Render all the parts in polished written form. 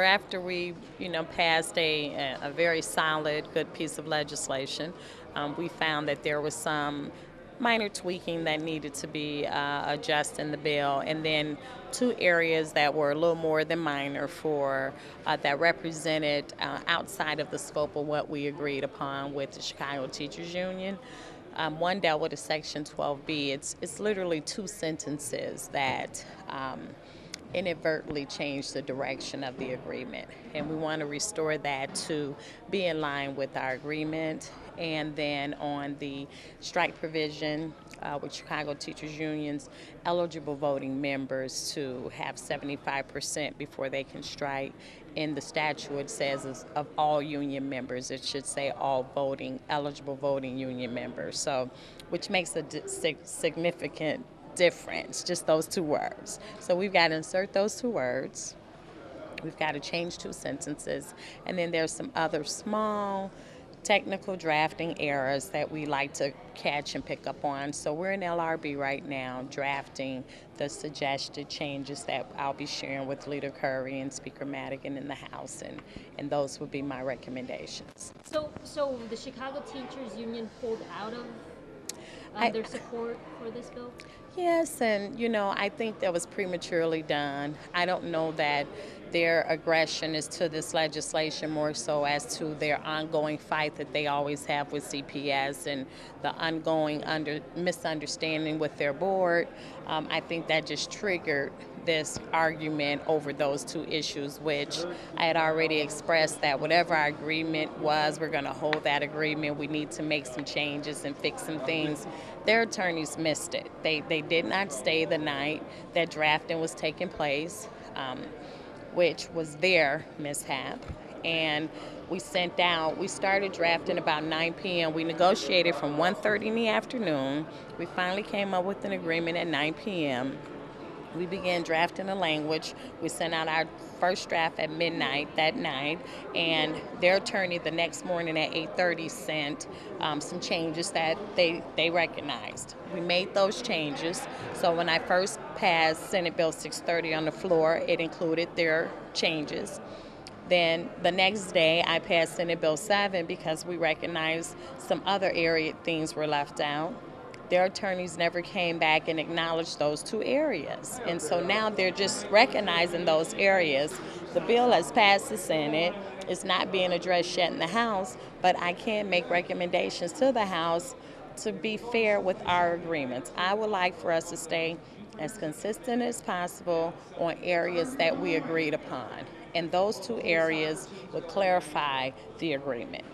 After we, passed a very solid, good piece of legislation, we found that there was some minor tweaking that needed to be adjusted in the bill, and then two areas that were a little more than minor for that represented outside of the scope of what we agreed upon with the Chicago Teachers Union. One dealt with a Section 12B. It's literally two sentences that inadvertently changed the direction of the agreement. And we want to restore that to be in line with our agreement. And then on the strike provision with Chicago Teachers Unions, eligible voting members to have 75% before they can strike. In the statute, it says of all union members. It should say all eligible voting union members. So, which makes a significant difference, just those two words. So we've got to insert those two words. We've got to change two sentences. And then there's some other small technical drafting errors that we like to catch and pick up on. So we're in LRB right now drafting the suggested changes that I'll be sharing with Leader Curry and Speaker Madigan in the House, and those would be my recommendations. So the Chicago Teachers Union pulled out of their support for this bill? Yes, and I think that was prematurely done. I don't know that their aggression is to this legislation more so as to their ongoing fight that they always have with CPS and the ongoing misunderstanding with their board. I think that just triggered this argument over those two issues, which I had already expressed that whatever our agreement was, we're going to hold that agreement. We need to make some changes and fix some things. Their attorneys missed it. They did not stay the night that drafting was taking place, which was their mishap. And we started drafting about 9 p.m. We negotiated from 1:30 in the afternoon. We finally came up with an agreement at 9 p.m. We began drafting the language. We sent out our first draft at midnight that night, and their attorney the next morning at 8:30 sent some changes that they recognized. We made those changes. So when I first passed Senate Bill 630 on the floor, it included their changes. Then the next day, I passed Senate Bill 7 because we recognized some other area things were left out. Their attorneys never came back and acknowledged those two areas. And so now they're just recognizing those areas. The bill has passed the Senate. It's not being addressed yet in the House, but I can make recommendations to the House to be fair with our agreements. I would like for us to stay as consistent as possible on areas that we agreed upon. And those two areas would clarify the agreement.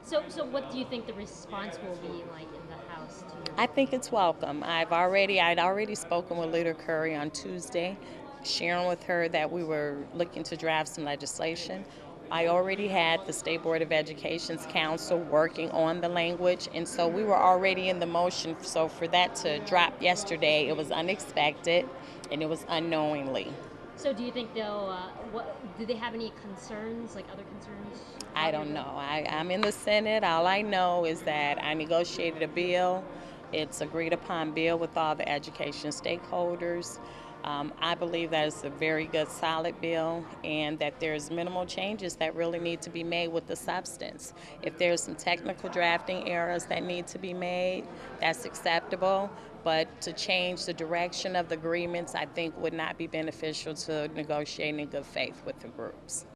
So what do you think the response will be like in the House to? I think it's welcome. I'd already spoken with Leader Curry on Tuesday, sharing with her that we were looking to draft some legislation. I already had the State Board of Education's council working on the language, and so we were already in the motion. So for that to drop yesterday, it was unexpected, and it was unknowingly. So do you think they'll, do they have any concerns, like other concerns? I don't know. I'm in the Senate. All I know is that I negotiated a bill. It's agreed upon bill with all the education stakeholders. I believe that it's a very good, solid bill, and that there's minimal changes that really need to be made with the substance. If there's some technical drafting errors that need to be made, that's acceptable. But to change the direction of the agreements, I think would not be beneficial to negotiating in good faith with the groups.